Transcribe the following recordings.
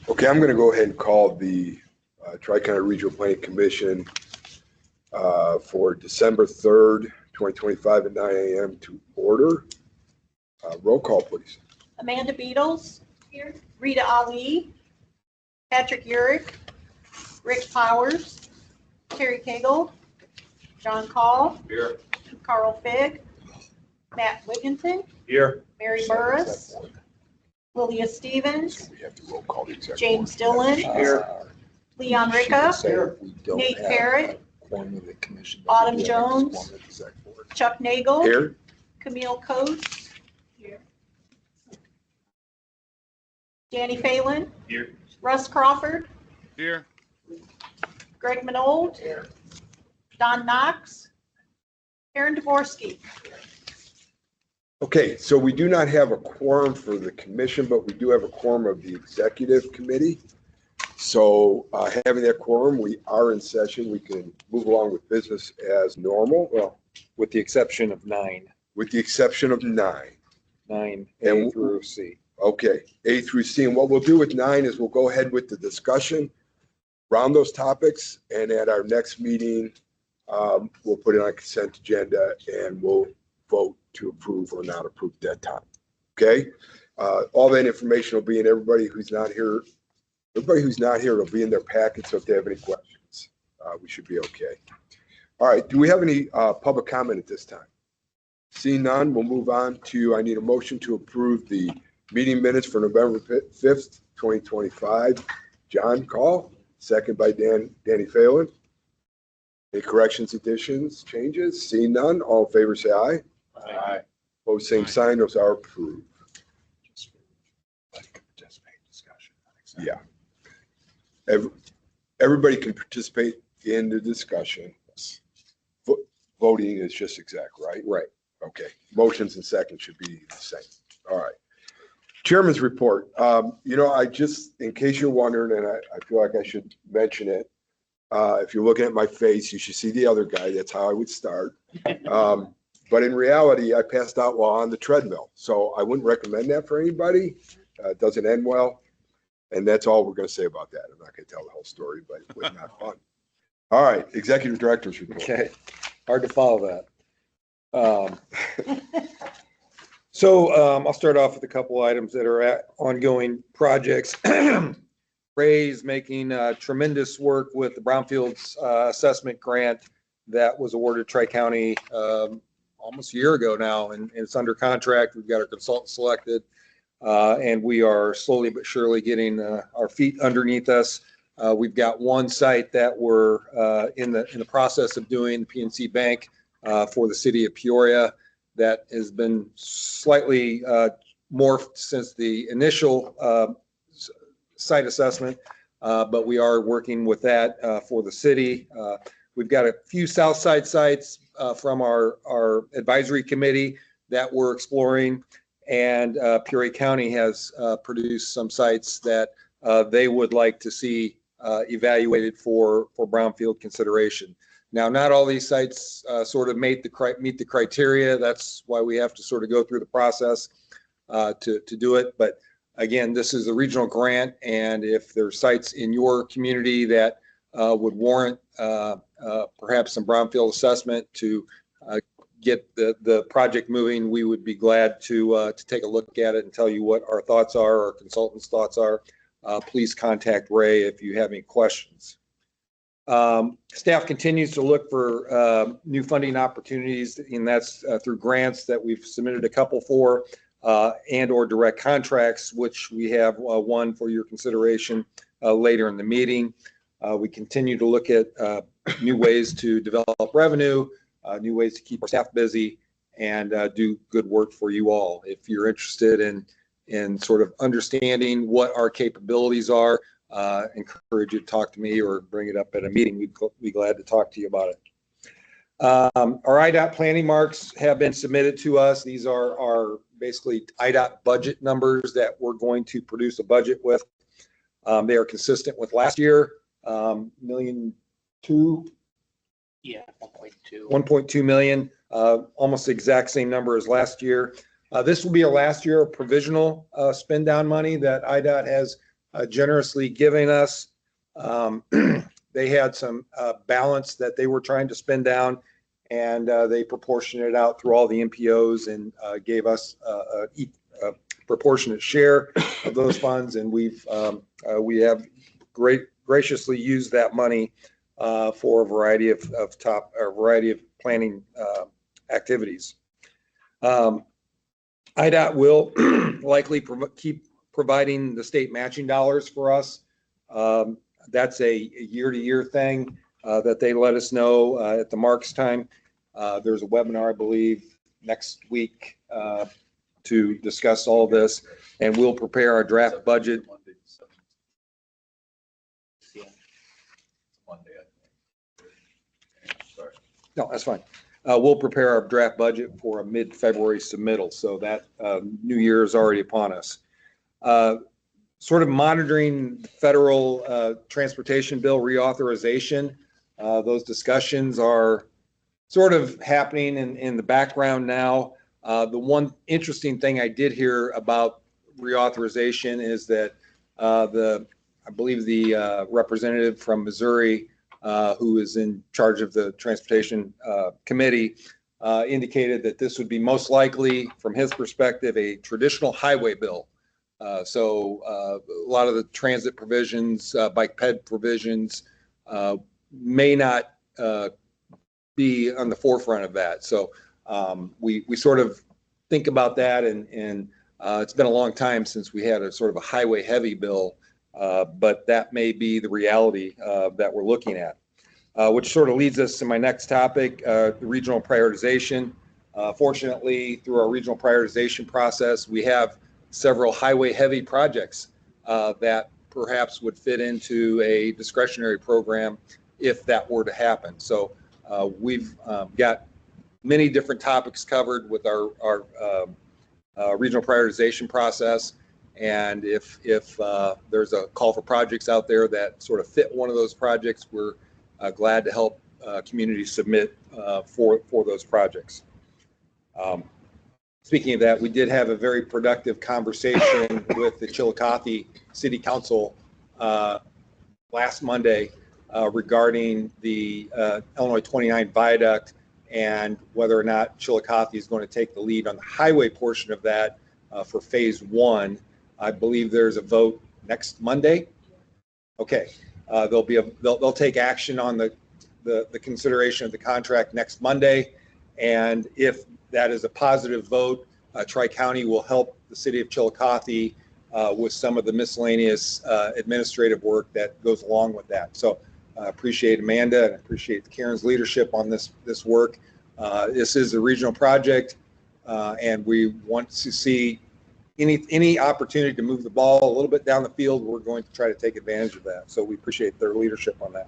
Okay, I'm going to go ahead and call the Tri-County Regional Planning Commission for December 3rd, 2025 at 9 a.m. to order. Roll call, please. Amanda Beatles. Here. Rita Ali. Patrick Urick. Rick Powers. Terry Cagle. John Call. Here. Carl Figg. Matt Wigginton. Here. Mary Burris. Lilia Stevens. We have to roll call the executive. James Dillon. Here. Leon Ricka. Here. Nate Parrott. Commission. Autumn Jones. Chuck Nagel. Here. Camille Coates. Here. Danny Phelan. Here. Russ Crawford. Here. Greg Minold. Here. Don Knox. Aaron Dvorsky. Okay, so we do not have a quorum for the commission, but we do have a quorum of the executive committee. So having that quorum, we are in session. We can move along with business as normal. Well, with the exception of 9. With the exception of 9. 9 And- A through C. Okay, A through C. And what we'll do with 9 is we'll go ahead with the discussion around those topics. And at our next meeting, we'll put it on a consent agenda and we'll vote to approve or not approve at that time. Okay? All that information will be in everybody who's not here. Everybody who's not here will be in their packet. So if they have any questions, we should be okay. All right. Do we have any public comment at this time? Seeing none, we'll move on to, I need a motion to approve the meeting minutes for November 5th, 2025. John Call, second by Danny Phelan. Any corrections, additions, changes? Seeing none, all in favor say aye. Aye. Opposed, same sign. Those are approved. Yeah. Everybody can participate in the discussion. Voting is just exact, right? Right. Okay. Motions and seconds should be the same. All right. Chairman's report. I just, in case you're wondering, and I feel like I should mention it, if you're looking at my face, you should see the other guy. That's how I would start. But in reality, I passed out while on the treadmill. So I wouldn't recommend that for anybody. It doesn't end well. And that's all we're going to say about that. I'm not going to tell the whole story, but it was not fun. All right. Executive Director's report. Okay. Hard to follow that. I'll start off with a couple items that are at ongoing projects. Ray's making tremendous work with the Brownfields assessment grant that was awarded Tri-County almost a year ago now, and it's under contract. We've got our consultant selected, and we are slowly but surely getting our feet underneath us. We've got one site that we're in the process of doing, the PNC Bank for the city of Peoria, that has been slightly morphed since the initial site assessment, but we are working with that for the city. We've got a few south side sites from our advisory committee that we're exploring, and Peoria County has produced some sites that they would like to see evaluated for brownfield consideration. Now, not all these sites sort of meet the criteria. That's why we have to sort of go through the process to do it. But again, this is a regional grant, and if there's sites in your community that would warrant perhaps some brownfield assessment to get the project moving, we would be glad to take a look at it and tell you what our thoughts are, our consultants' thoughts are. Please contact Ray if you have any questions. Staff continues to look for new funding opportunities, and that's through grants that we've submitted a couple for, and or direct contracts, which we have one for your consideration later in the meeting. We continue to look at new ways to develop revenue, new ways to keep our staff busy, and do good work for you all. If you're interested in sort of understanding what our capabilities are, encourage you to talk to me or bring it up at a meeting. We'd be glad to talk to you about it. Our IDOT planning marks have been submitted to us. These are our basically IDOT budget numbers that we're going to produce a budget with. They are consistent with last year, $1.2 million. Yeah, 1.2. 1.2 million, almost the exact same number as last year. This will be a last year of provisional spend down money that IDOT has generously giving us. They had some balance that they were trying to spend down, and they proportioned it out through all the MPOs and gave us a proportionate share of those funds. And we have graciously used that money for a variety of planning activities. IDOT will likely keep providing the state matching dollars for us. That's a year-to-year thing that they let us know at the Marks time. There's a webinar, I believe, next week to discuss all this, and we'll prepare our draft budget. No, that's fine. We'll prepare our draft budget for a mid-February submittal, so that new year is already upon us. Sort of monitoring the federal transportation bill reauthorization. Those discussions are sort of happening in the background now. The one interesting thing I did hear about reauthorization is that I believe the representative from Missouri, who is in charge of the transportation committee, indicated that this would be most likely, from his perspective, a traditional highway bill. So a lot of the transit provisions, bike ped provisions, may not be on the forefront of that. So we sort of think about that, and it's been a long time since we had a sort of a highway heavy bill, but that may be the reality that we're looking at. Which sort of leads us to my next topic, the regional prioritization. Fortunately, through our regional prioritization process, we have several highway heavy projects that perhaps would fit into a discretionary program if that were to happen. So we've got many different topics covered with our regional prioritization process. And if there's a call for projects out there that sort of fit one of those projects, we're glad to help communities submit for those projects. Speaking of that, we did have a very productive conversation with the Chillicothe City Council last Monday regarding the Illinois 29 viaduct and whether or not Chillicothe is going to take the lead on the highway portion of that for phase one. I believe there's a vote next Monday. Okay, they'll take action on the consideration of the contract next Monday, and if that is a positive vote, Tri-County will help the city of Chillicothe with some of the miscellaneous administrative work that goes along with that. So I appreciate Amanda and I appreciate Karen's leadership on this work. This is a regional project, and we want to see any opportunity to move the ball a little bit down the field. We're going to try to take advantage of that. So we appreciate their leadership on that.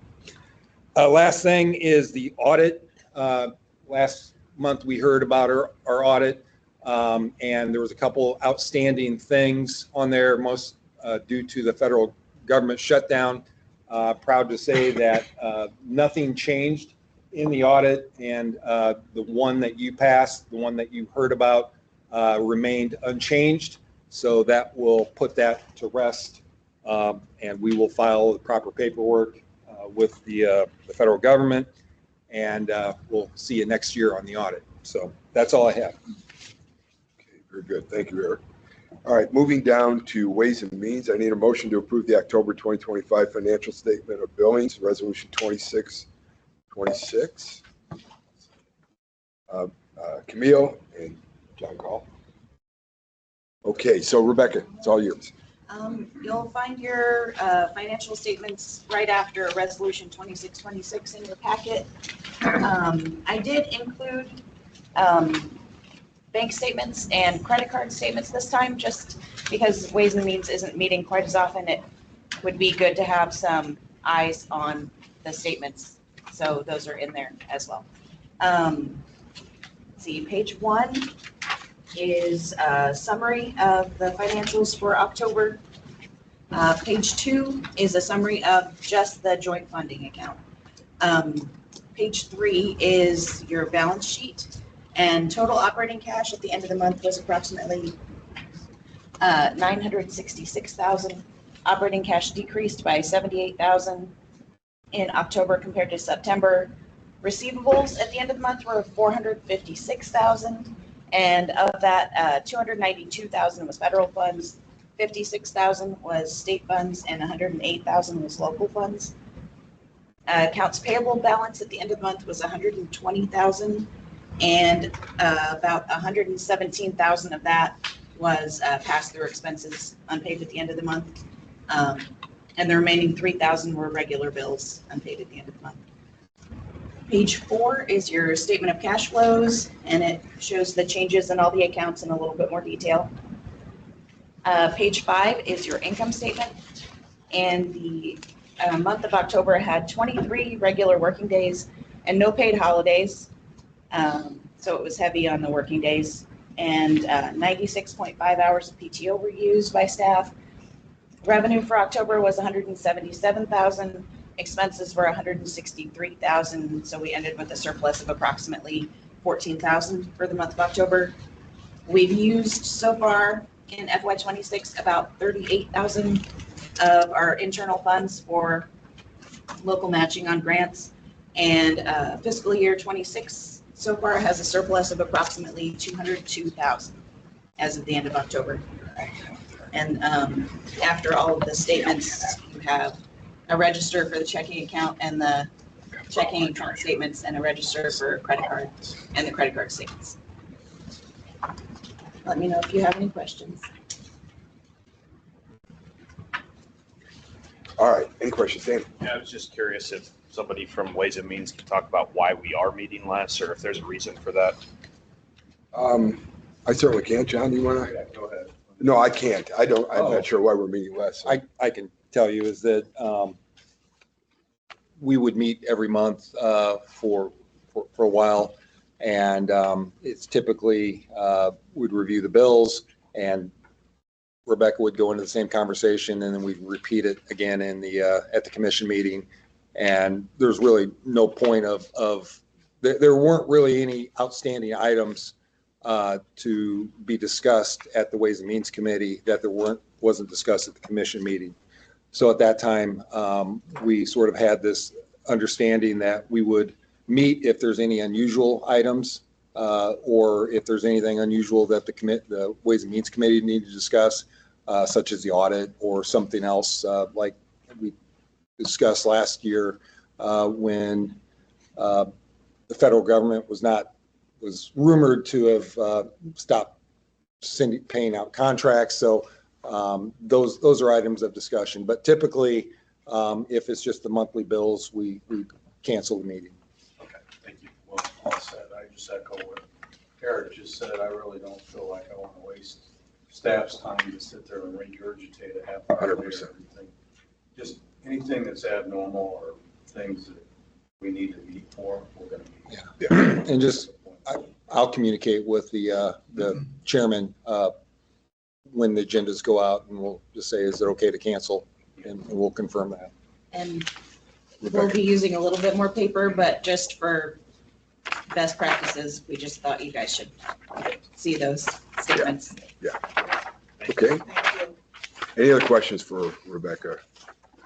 Last thing is the audit. Last month we heard about our audit, and there was a couple outstanding things on there, most due to the federal government shutdown. Proud to say that nothing changed in the audit, and the one that you passed, the one that you heard about, remained unchanged. So that will put that to rest, and we will file the proper paperwork with the federal government, and we'll see you next year on the audit. So that's all I have. Okay, very good. Thank you, Eric. All right, moving down to Ways and Means. I need a motion to approve the October 2025 financial statement of billings, resolution 2626. Camille and John Call. Okay, so Rebecca, it's all yours. You'll find your financial statements right after Resolution 2626 in your packet. I did include bank statements and credit card statements this time, just because Ways and Means isn't meeting quite as often. It would be good to have some eyes on the statements. So those are in there as well. See, page 1 is a summary of the financials for October. Page 2 is a summary of just the joint funding account. Page 3 is your balance sheet, and total operating cash at the end of the month was approximately $966,000. Operating cash decreased by 78,000 in October compared to September. Receivables at the end of the month were 456,000, and of that, 292,000 was federal funds, 56,000 was state funds, and 108,000 was local funds. Accounts payable balance at the end of the month was 120,000, and about 117,000 of that was pass-through expenses unpaid at the end of the month. And the remaining 3,000 were regular bills unpaid at the end of the month. Page 4 is your statement of cash flows, and it shows the changes in all the accounts in a little bit more detail. Page 5 is your income statement, and the month of October had 23 regular working days and no paid holidays. So it was heavy on the working days, and 96.5 hours of PTO were used by staff. Revenue for October was 177,000. Expenses were 163,000. So we ended with a surplus of approximately 14,000 for the month of October. We've used so far in FY26 about 38,000 of our internal funds for local matching on grants, and fiscal year 26 so far has a surplus of approximately 202,000 as of the end of October. And after all of the statements, you have a register for the checking account and the checking account statements, and a register for credit card and the credit card statements. Let me know if you have any questions. All right, any questions, Dan? Yeah, I was just curious if somebody from Ways and Means could talk about why we are meeting less, or if there's a reason for that. I certainly can. John, do you want to? Yeah, go ahead. No, I can't. I'm Oh. not sure why we're meeting less. I can tell you is that we would meet every month for a while, and it's typically we'd review the bills, and Rebecca would go into the same conversation, and then we'd repeat it again in the at the commission meeting. And there's really no point of there weren't really any outstanding items to be discussed at the Ways and Means Committee that wasn't discussed at the commission meeting. So at that time, we sort of had this understanding that we would meet if there's any unusual items, or if there's anything unusual that the Ways and Means Committee needed to discuss, such as the audit or something else, like we discussed last year when the federal government was rumored to have stopped paying out contracts. So those are items of discussion. But typically, if it's just the monthly bills, we cancel the meeting. Okay, thank you. Well, all said, I just echo what Eric just said. I really don't feel like I want to waste staff's time to sit there and regurgitate a half hour. 100%. Everything. Just anything that's abnormal or things that we need to meet for, we're going to meet. Yeah. And just, I'll communicate with the chairman when the agendas go out, and we'll just say, is it okay to cancel? And we'll confirm that. And we'll be using a little bit more paper, but just for best practices, we just thought you guys should see those statements. Okay. Any other questions for Rebecca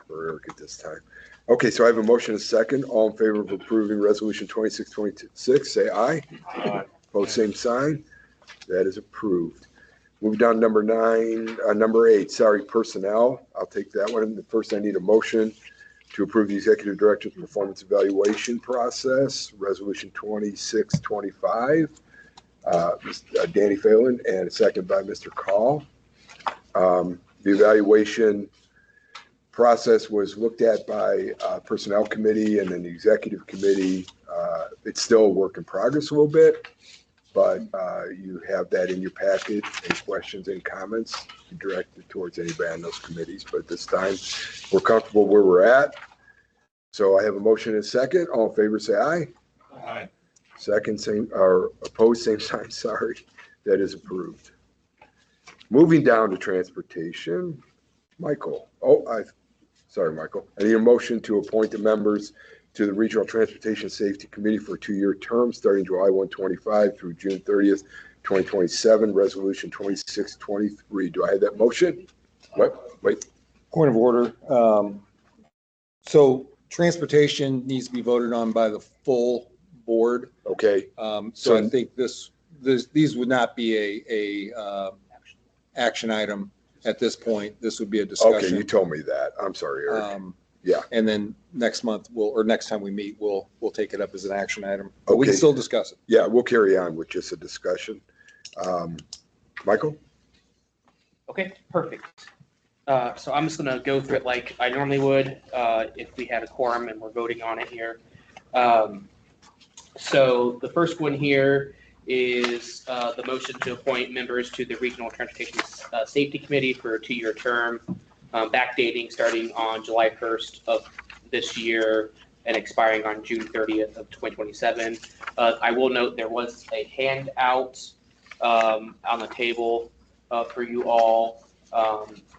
or Eric at this time? Okay, so I have a motion and a second. All in favor of approving resolution 2626, say aye. Both same sign. That is approved. Moving down to number 8, personnel. I'll take that one. First, I need a motion to approve the executive director's performance evaluation process, resolution 2625. Danny Phelan, and a second by Mr. Call. The evaluation process was looked at by personnel committee and then the executive committee. It's still a work in progress a little bit, but you have that in your packet. Any questions, any comments directed towards anybody on those committees. But at this time, we're comfortable where we're at. So I have a motion and a second. All in favor, say aye. Aye. Second, same, or opposed, same sign, sorry. That is approved. Moving down to transportation, Michael. Sorry, Michael. I need a motion to appoint the members to the Regional Transportation Safety Committee for a 2-year term starting July 1/25 through June 30th, 2027, resolution 2623. Do I have that motion? What? Wait. Point of order. So transportation needs to be voted on by the full board. Okay, So I think these would not be a action item at this point. This would be a okay, discussion. you told me that. I'm sorry, Eric. Yeah. And then next month or next time we meet, we'll take it up as an action item, but we can Okay. still discuss it. Yeah, we'll carry on with just a discussion. Michael? Okay, perfect. So I'm just gonna go through it like I normally would, if we had a quorum and we're voting on it here. So the first one here is, the motion to appoint members to the Regional Transportation Safety Committee for a 2-year term, backdating starting on July 1st of this year and expiring on June 30th of 2027. I will note there was a handout, on the table, for you all.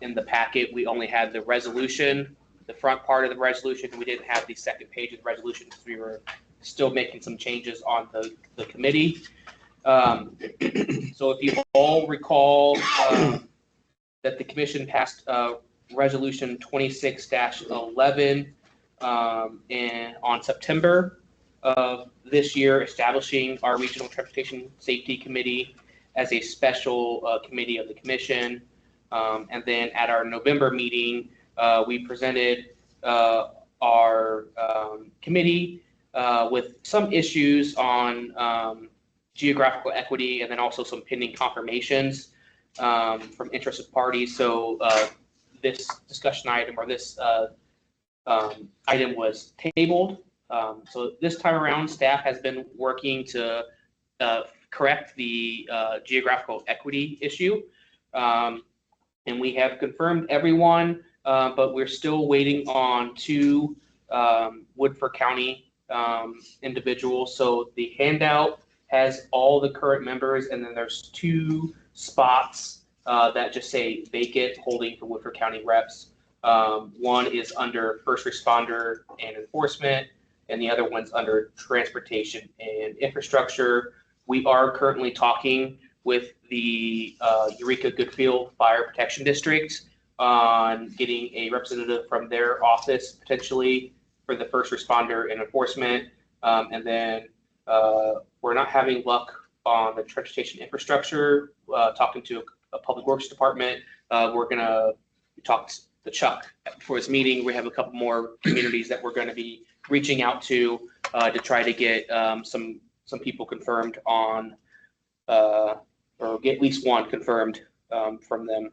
In the packet, we only had the resolution, the front part of the resolution. We didn't have the second page of the resolution because we were still making some changes on the committee. So if you all recall, that the commission passed resolution 26-11 and on September of this year, establishing our Regional Transportation Safety Committee as a special committee of the commission. And then at our November meeting, we presented our committee with some issues on geographical equity and then also some pending confirmations from interested parties. So this discussion item or this item was tabled. So this time around, staff has been working to correct the geographical equity issue. And we have confirmed everyone, but we're still waiting on 2 Woodford County individuals. So the handout has all the current members, and then there's 2 spots that just say vacant holding for Woodford County reps. One is under first responder and enforcement, and the other one's under transportation and infrastructure. We are currently talking with the Eureka Goodfield Fire Protection District on getting a representative from their office potentially for the first responder and enforcement. And then we're not having luck on the transportation infrastructure, talking to a public works department. We're gonna talk to Chuck for his meeting. We have a couple more communities that we're gonna be reaching out to try to get some people confirmed on, or get at least one confirmed from them.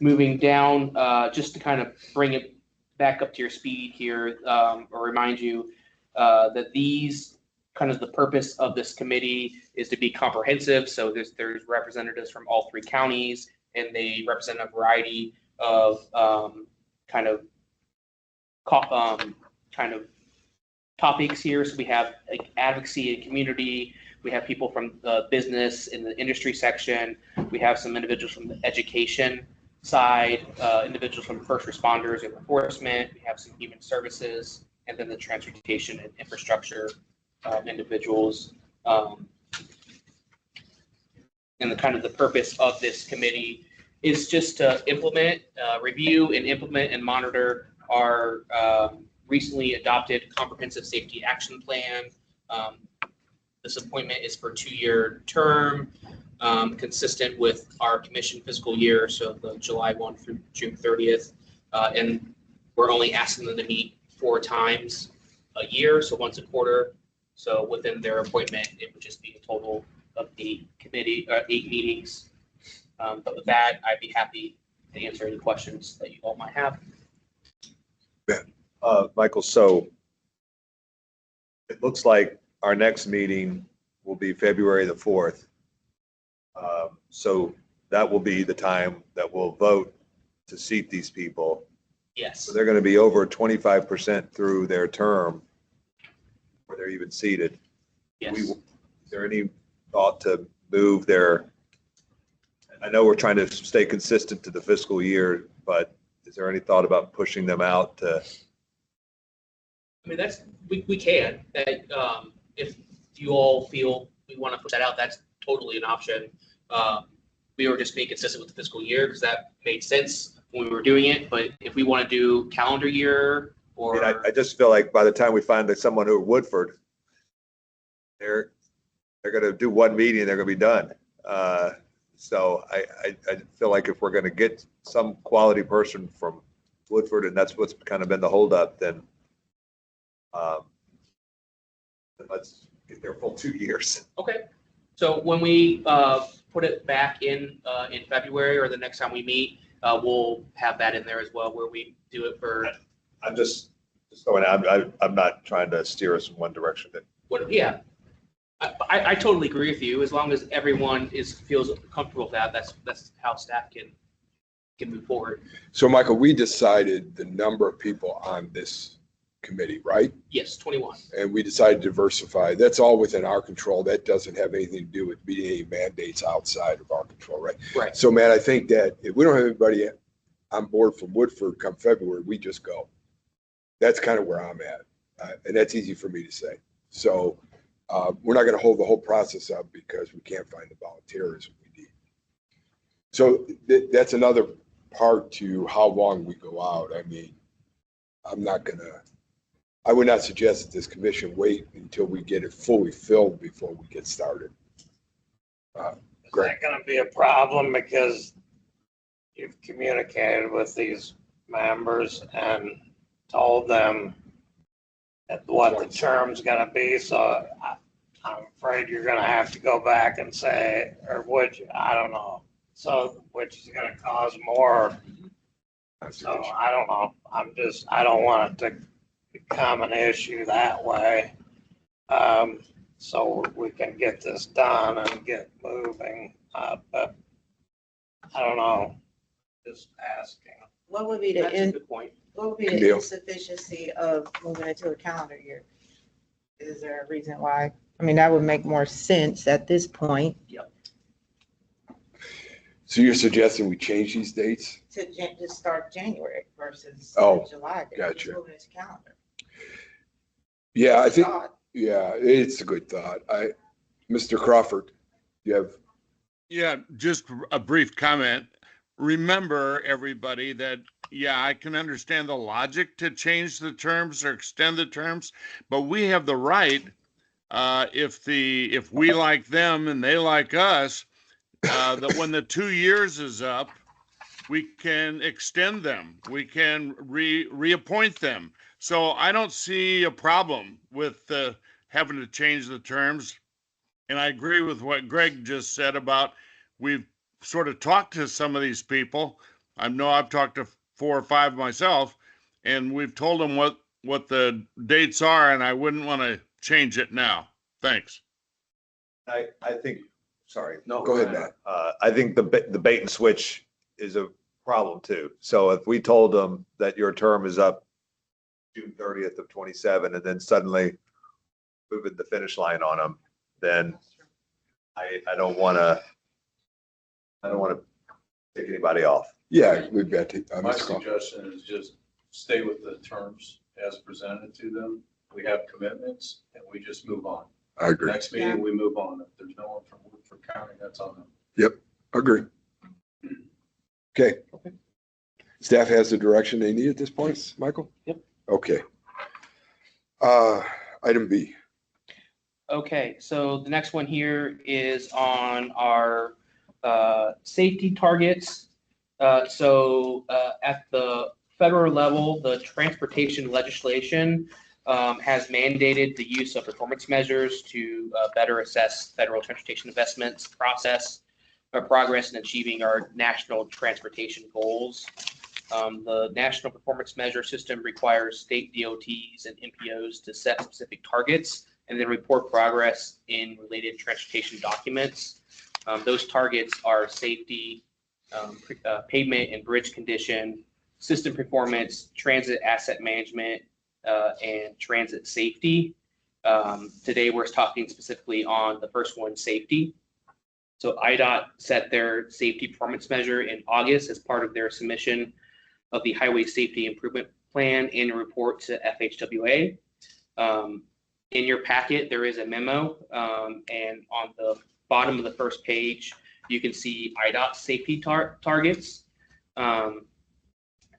Moving down, just to kind of bring it back up to your speed here, or remind you that these kind of the purpose of this committee is to be comprehensive. So there's representatives from all 3 counties, and they represent a variety of kind of topics here. So we have like advocacy and community. We have people from the business in the industry section. We have some individuals from the education side, individuals from first responders and enforcement. We have some human services, and then the transportation and infrastructure individuals. And the kind of the purpose of this committee is just to implement, review and implement and monitor our recently adopted comprehensive safety action plan. This appointment is for a 2-year term, consistent with our commission fiscal year, so the July 1 through June 30th. And we're only asking them to meet 4 times a year, so once a quarter. So within their appointment, it would just be a total of 8 meetings. But with that, I'd be happy to answer any questions that you all might have. Michael, so it looks like our next meeting will be February the 4th. So that will be the time that we'll vote to seat these people. Yes. So they're going to be over 25% through their term, where they're even seated. Yes. Is there any thought to move their, I know we're trying to stay consistent to the fiscal year, but is there any thought about pushing them out to? I mean, we can. If you all feel we want to push that out, that's totally an option. We were just being consistent with the fiscal year because that made sense when we were doing it, but if we want to do calendar year I mean, or, I just feel like by the time we find that someone who Woodford, they're gonna do one meeting, they're gonna be done. So I feel like if we're gonna get some quality person from Woodford, and that's what's kind of been the holdup, then let's get their full 2 years. okay. So when we put it back in February or the next time we meet, we'll have that in there as well, where we do it for, I'm just going, I'm not trying to steer us in one direction. what, yeah. I totally agree with you. As long as everyone feels comfortable with that, that's how staff can move forward. So Michael, we decided the number of people on this committee, right? Yes, 21. And we decided to diversify. That's all within our control. That doesn't have anything to do with meeting any mandates outside of our control, right? Right. So man, I think that if we don't have anybody on board from Woodford come February, we just go. That's kind of where I'm at. And that's easy for me to say. So we're not going to hold the whole process up because we can't find the volunteers we need. So that's another part to how long we go out. I mean, I would not suggest that this commission wait until we get it fully filled before we get started. Is that gonna be a problem because you've communicated with these members and told them what the term's gonna be? So I'm afraid you're gonna have to go back and say, or would you, I don't know. So, which is gonna cause more. So I don't know. I don't want it to become an issue that way. So we can get this done and get moving, but I don't know, just asking. What would be the That's a good point. what would be the Camille. insufficiency of moving into a calendar year? Is there a reason why? I mean, that would make more sense at this point So you're suggesting we change these dates? to start January versus Oh, July. gotcha. Moving into calendar. Yeah, I think, Thought. yeah, it's a good thought. Mr. Crawford, you have, Yeah, just a brief comment. Remember, everybody, that, yeah, I can understand the logic to change the terms or extend the terms, but we have the right, if we like them and they like us, that when the 2 years is up, we can extend them. We can reappoint them. So I don't see a problem with having to change the terms. And I agree with what Greg just said about we've sort of talked to some of these people. I know I've talked to 4 or 5 myself, and we've told them what the dates are, and I wouldn't want to change it now. Thanks. I think, sorry. no, go ahead, Matt. I think the bait and switch is a problem too. So if we told them that your term is up June 30th of 27, and then suddenly moving the finish line on them, then I don't want to take anybody off. Yeah, we've got to. My Mr. Crawford. suggestion is just stay with the terms as presented to them. We have commitments and we just move on. I agree. Next meeting, we move on. If there's no one from Woodford County, that's on them. Agree. Okay. Staff has the direction they need at this point, Michael? Yep. Okay. Item B. Okay, so the next one here is on our safety targets. At the federal level, the transportation legislation has mandated the use of performance measures to better assess federal transportation investments progress in achieving our national transportation goals. The National Performance Measure System requires state DOTs and MPOs to set specific targets and then report progress in related transportation documents. Those targets are safety, pavement and bridge condition, system performance, transit asset management, and transit safety. Today, we're talking specifically on the first one, safety. So IDOT set their safety performance measure in August as part of their submission of the Highway Safety Improvement Plan annual report to FHWA. In your packet, there is a memo, and on the bottom of the first page, you can see IDOT safety targets.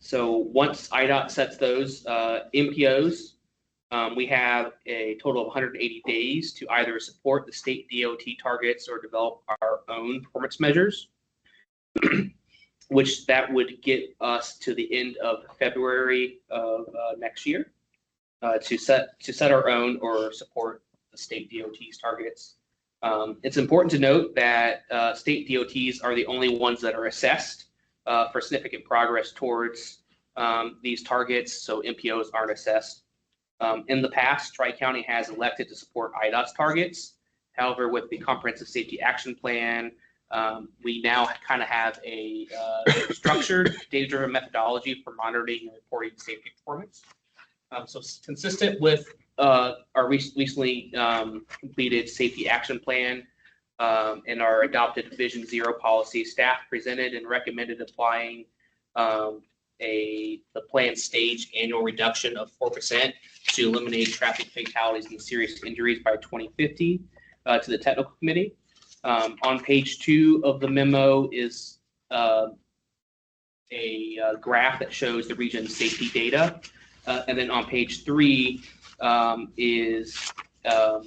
So once IDOT sets those MPOs, we have a total of 180 days to either support the state DOT targets or develop our own performance measures, which that would get us to the end of February of next year to set our own or support the state DOT's targets. It's important to note that state DOTs are the only ones that are assessed for significant progress towards these targets, so MPOs aren't assessed. In the past, Tri-County has elected to support IDOT's targets. However, with the Comprehensive Safety Action Plan, we now kind of have a structured, data-driven methodology for monitoring and reporting safety performance. So consistent with our recently completed Safety Action Plan and our adopted Vision Zero policy, staff presented and recommended applying the planned stage annual reduction of 4% to eliminate traffic fatalities and serious injuries by 2050 to the technical committee. On page 2 of the memo is a graph that shows the region's safety data. And then on page 3 is of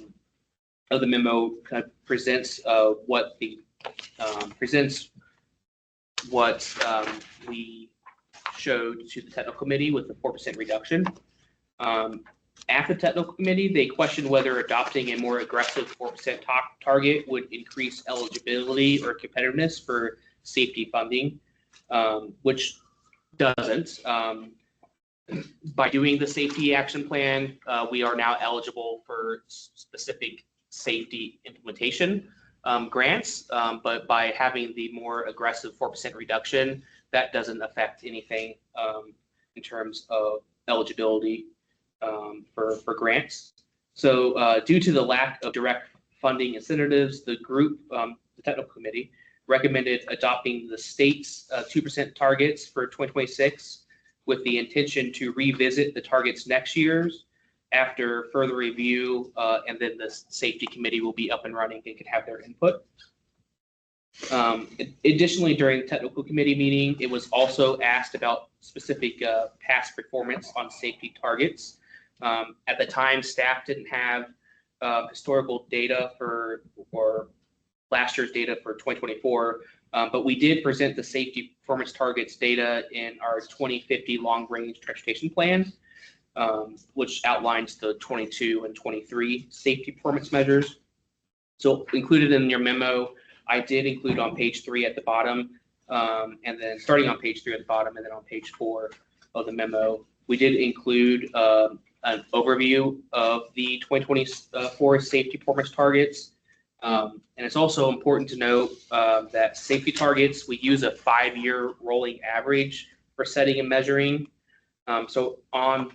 the memo kind of presents what we showed to the technical committee with the 4% reduction. At the technical committee, they questioned whether adopting a more aggressive 4% target would increase eligibility or competitiveness for safety funding, which doesn't. By doing the safety action plan, we are now eligible for specific safety implementation grants, but by having the more aggressive 4% reduction, that doesn't affect anything in terms of eligibility for grants. So due to the lack of direct funding incentives, the group, the technical committee, recommended adopting the state's 2% targets for 2026 with the intention to revisit the targets next year's after further review, and then the safety committee will be up and running and can have their input. Additionally, during the technical committee meeting, it was also asked about specific past performance on safety targets. At the time, staff didn't have historical data or last year's data for 2024, but we did present the safety performance targets data in our 2050 long-range transportation plan, which outlines the 22 and 23 safety performance measures. So included in your memo, I did include on page 3 at the bottom, and then starting on page 3 at the bottom, and then on page 4 of the memo, we did include an overview of the 2024 safety performance targets. And it's also important to note that safety targets, we use a 5-year rolling average for setting and measuring. So on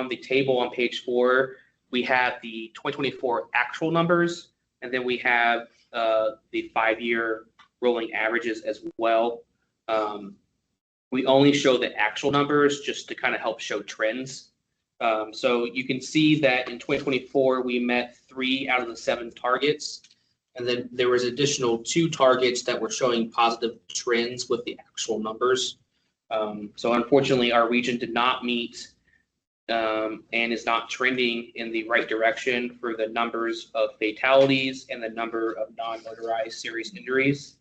the table on page 4, we have the 2024 actual numbers, and then we have the 5-year rolling averages as well. We only show the actual numbers just to kind of help show trends. So you can see that in 2024, we met 3 out of the 7 targets. And then there was additional 2 targets that were showing positive trends with the actual numbers. So unfortunately, our region did not meet and is not trending in the right direction for the numbers of fatalities and the number of non-motorized serious injuries.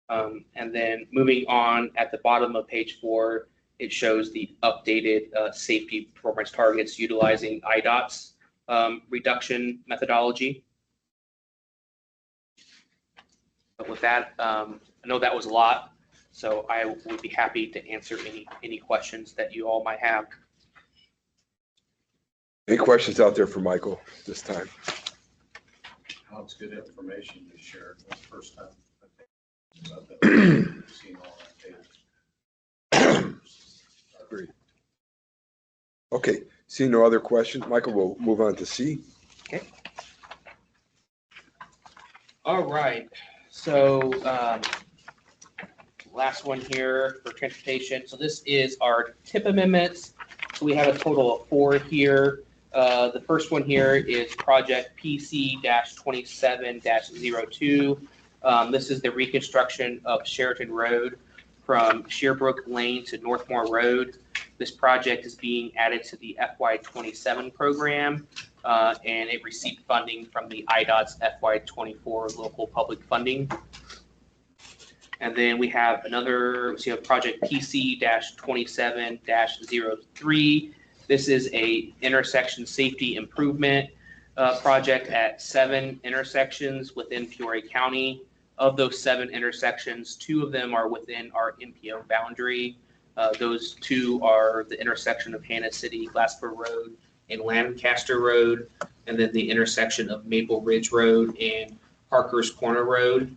And then moving on at the bottom of page 4, it shows the updated safety performance targets utilizing IDOT's reduction methodology. But with that, I know that was a lot, so I would be happy to answer any questions that you all might have. Any questions out there for Michael this time? Well, it's good information you shared. That's the first time I think about that. I've seen all that data. Agreed. Okay, seeing no other questions, Michael, we'll move on to C. Okay. All right. So last one here for transportation. So this is our TIP amendments. So we have a total of 4 here. The first one here is project PC-27-02. This is the reconstruction of Sheraton Road. from Shearbrook Lane to Northmore Road. This project is being added to the FY27 program, and it received funding from the IDOT's FY24 local public funding. And then we have project PC-27-03. This is a intersection safety improvement project at 7 intersections within Peoria County. Of those 7 intersections, 2 of them are within our MPO boundary. Those 2 are the intersection of Hannah City, Glassboro Road, and Lancaster Road, and then the intersection of Maple Ridge Road and Parker's Corner Road.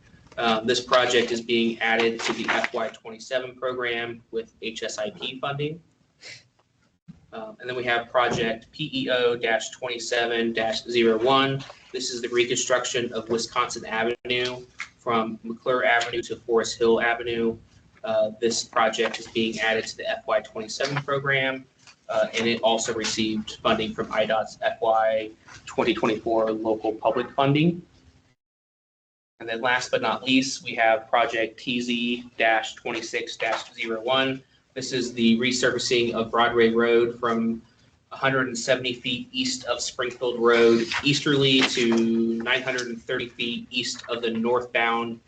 This project is being added to the FY27 program with HSIP funding. And then we have project PEO-27-01. This is the reconstruction of Wisconsin Avenue from McClure Avenue to Forest Hill Avenue. This project is being added to the FY27 program, and it also received funding from IDOT's FY 2024 local public funding. And then last but not least, we have project TZ-26-01. This is the resurfacing of Broadway Road from 170 feet east of Springfield Road easterly to 930 feet east of the northbound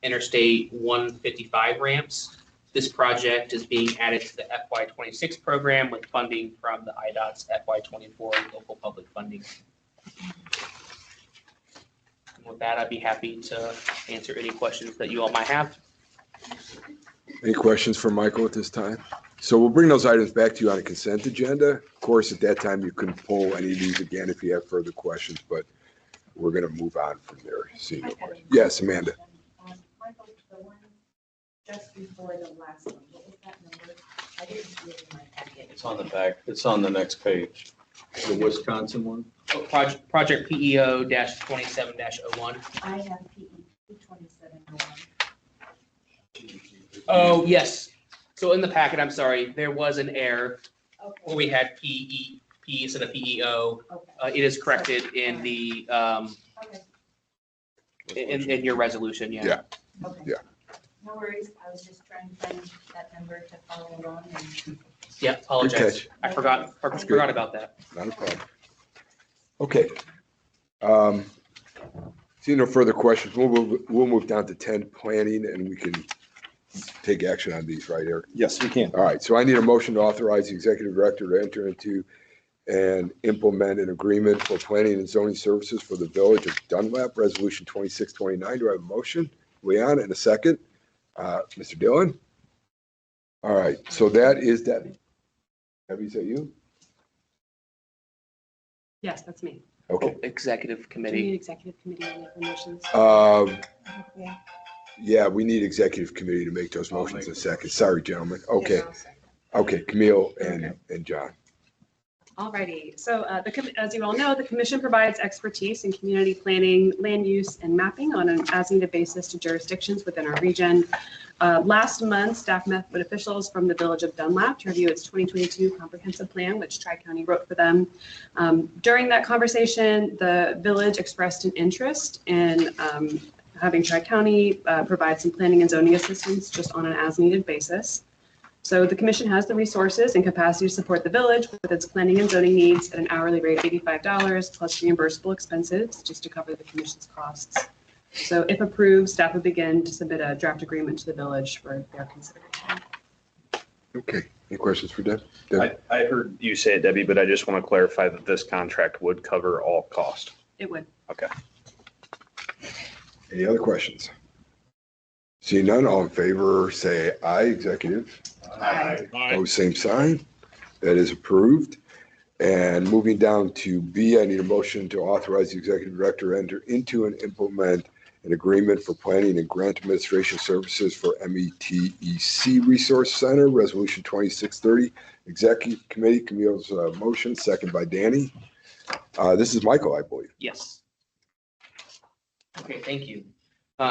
Interstate 155 ramps. This project is being added to the FY26 program with funding from the IDOT's FY24 local public funding. And with that, I'd be happy to answer any questions that you all might have. Any questions for Michael at this time? So we'll bring those items back to you on a consent agenda. Of course, at that time, you can pull any of these again if you have further questions, but we're going to move on from there. Seeing no questions. Yes, Amanda. Michael, the one just before the last one, what was that number? I didn't see it in my packet. It's on the back, it's on the next page. The Wisconsin one? Oh, project PEO-27-01. I have PE 2701. Oh, yes. So in the packet, I'm sorry, there was an error where Okay, we had PE instead of PEO. okay, It is corrected in the, okay, in your resolution, yeah. Yeah. okay. Yeah. No worries, I was just trying to find that number to follow along and. Yeah, Good apologize. catch. I forgot about that. Not a problem. Okay. Seeing no further questions, we'll move down to 10, planning, and we can take action on these, right, Eric? Yes, we can. All right, so I need a motion to authorize the executive director to enter into and implement an agreement for planning and zoning services for the village of Dunlap, Resolution 2629. Do I have a motion? Leon, and a second? Mr. Dillon? All right, so that is Debbie. Debbie, is that you? Yes, that's me. Okay. Executive Do you committee. need executive committee to make the motions? Yeah, we need executive committee to make those motions in a second. Sorry, gentlemen. Okay, Yeah, I'll second. okay, Camille and John. Alrighty, so as you all know, the commission provides expertise in community planning, land use, and mapping on an as-needed basis to jurisdictions within our region. Last month, staff met with officials from the village of Dunlap to review its 2022 comprehensive plan, which Tri-County wrote for them. During that conversation, the village expressed an interest in having Tri-County provide some planning and zoning assistance just on an as-needed basis. So the commission has the resources and capacity to support the village with its planning and zoning needs at an hourly rate of $85 plus reimbursable expenses just to cover the commission's costs. So if approved, staff would begin to submit a draft agreement to the village for their consideration. Okay, any questions for Deb? I heard you say it, Debbie, but I just want to clarify that this contract would cover all cost. It would. Okay. Any other questions? See none, all in favor, say aye, executive. Aye. Opposed, same sign. That is approved. And moving down to B, I need a motion to authorize the executive director to enter into and implement an agreement for planning and grant administration services for METEC Resource Center, Resolution 2630. Executive Committee, Camille's motion, second by Danny. This is Michael, I believe. Yes. Okay, thank you.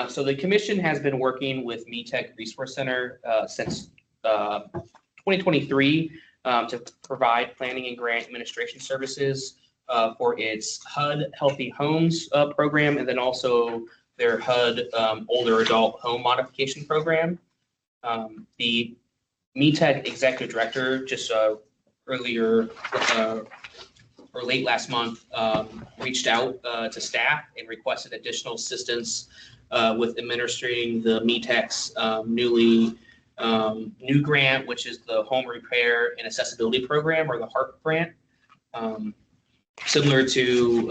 So the commission has been working with METEC Resource Center since 2023 to provide planning and grant administration services for its HUD Healthy Homes program, and then also their HUD Older Adult Home Modification Program. The METEC Executive Director just earlier or late last month reached out to staff and requested additional assistance with administering the METEC's new grant, which is the Home Repair and Accessibility Program, or the HARP grant. Similar to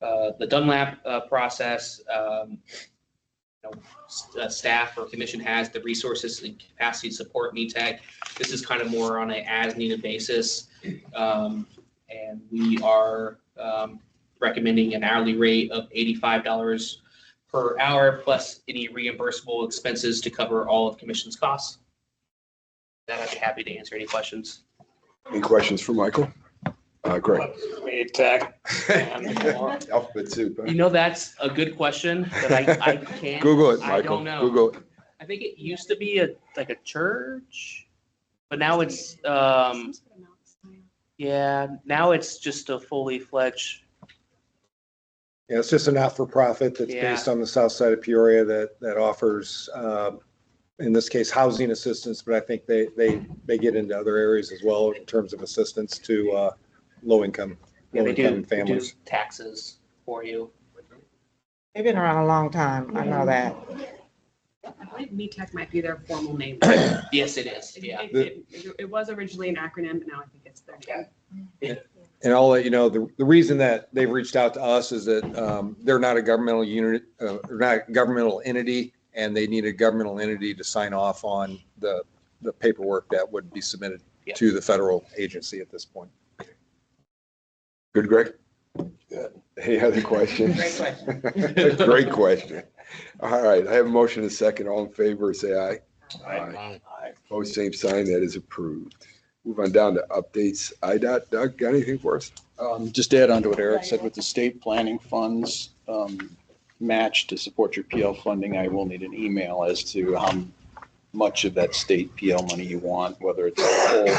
the Dunlap process, staff or commission has the resources and capacity to support METEC. This is kind of more on an as-needed basis. And we are recommending an hourly rate of $85 per hour plus any reimbursable expenses to cover all of commission's costs. Then I'd be happy to answer any questions. Any questions for Michael? Greg. METEC. Alphabet soup. You know, that's a good question, but I can't. Google it, I Michael. don't know. Google it. I think it used to be like a church, but now it's yeah, now it's just a fully fledged. Yeah, it's just a not-for-profit that's Yeah. based on the south side of Peoria that offers, in this case, housing assistance, but I think they get into other areas as well in terms of assistance to low-income They do families. taxes for you. They've been around a long time. I know that. I believe METEC might be their formal name. Yes, it is. Yeah. It was originally an acronym, but now I think it's their name. And I'll let you know, the reason that they've reached out to us is that they're not a governmental unit, or not a governmental entity, and they need a governmental entity to sign off on the paperwork that would be submitted to the federal agency at this point. Good, Greg? Good. Any other questions? Great question. Great question. All right, I have a motion and a second. All in favor, say aye. Aye. Opposed, same sign. That is approved. Move on down to updates. IDOT, Doug, got anything for us? Just to add on to what Eric said, with the state planning funds match to support your PL funding, I will need an email as to how much of that state PL money you want, whether it's a whole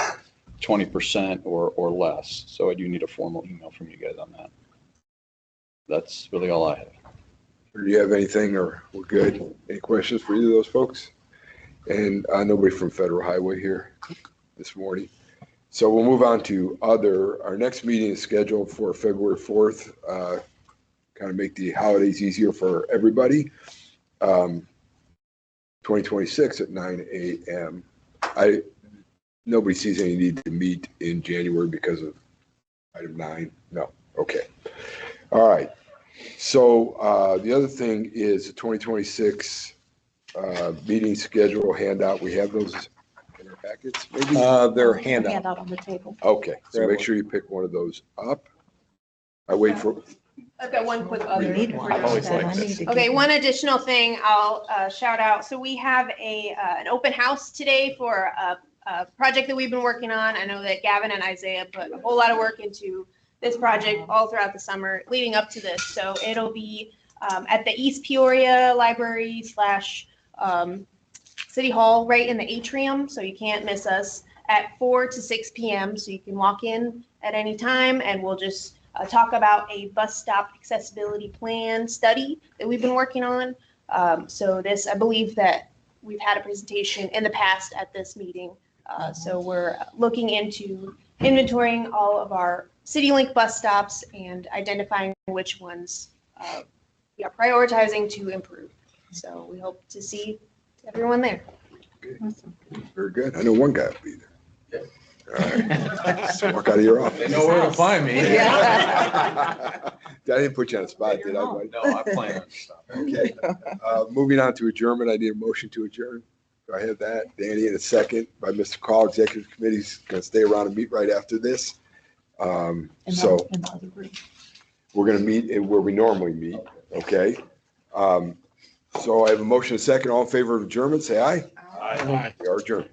20% or less. So I do need a formal email from you guys on that. That's really all I have. Do you have anything, or we're good? Any questions for either of those folks? And nobody from Federal Highway here this morning. So we'll move on to other. Our next meeting is scheduled for February 4th. Kind of make the holidays easier for everybody. 2026 at 9 a.m. Nobody sees any need to meet in January because of item 9. No. Okay. All right. So the other thing is the 2026 meeting schedule handout. We have those in our packets, maybe? They're handout. Handout on the table. Okay, so Grab make one. sure you pick one of those up. I wait for, I've got one quick We other. need before one. you're always set. like this. I need to Okay, get one additional thing I'll shout out. So we have an open house today for a project that we've been working on. I know that Gavin and Isaiah put a whole lot of work into this project all throughout the summer leading up to this. So it'll be at the East Peoria Library / City Hall, right in the atrium. So you can't miss us at 4 to 6 p.m. So you can walk in at any time, and we'll just talk about a bus stop accessibility plan study that we've been working on. So this, I believe that we've had a presentation in the past at this meeting. So we're looking into inventorying all of our CityLink bus stops and identifying which ones we are prioritizing to improve. So we hope to see everyone there. very good. I know one guy will be there. All right. So walk out of your office. They know where to find me. I didn't put you on the spot, did I, Mike? No, I plan on stopping. Okay. Moving on to adjournment, I need a motion to adjourn. Do I have that? Danny in a second by Mr. Call. Executive Committee's going to stay around and meet right after this. So we're going to meet where we normally meet, okay? So I have a motion and a second. All in favor of adjournment, say aye. Aye. We are adjourned.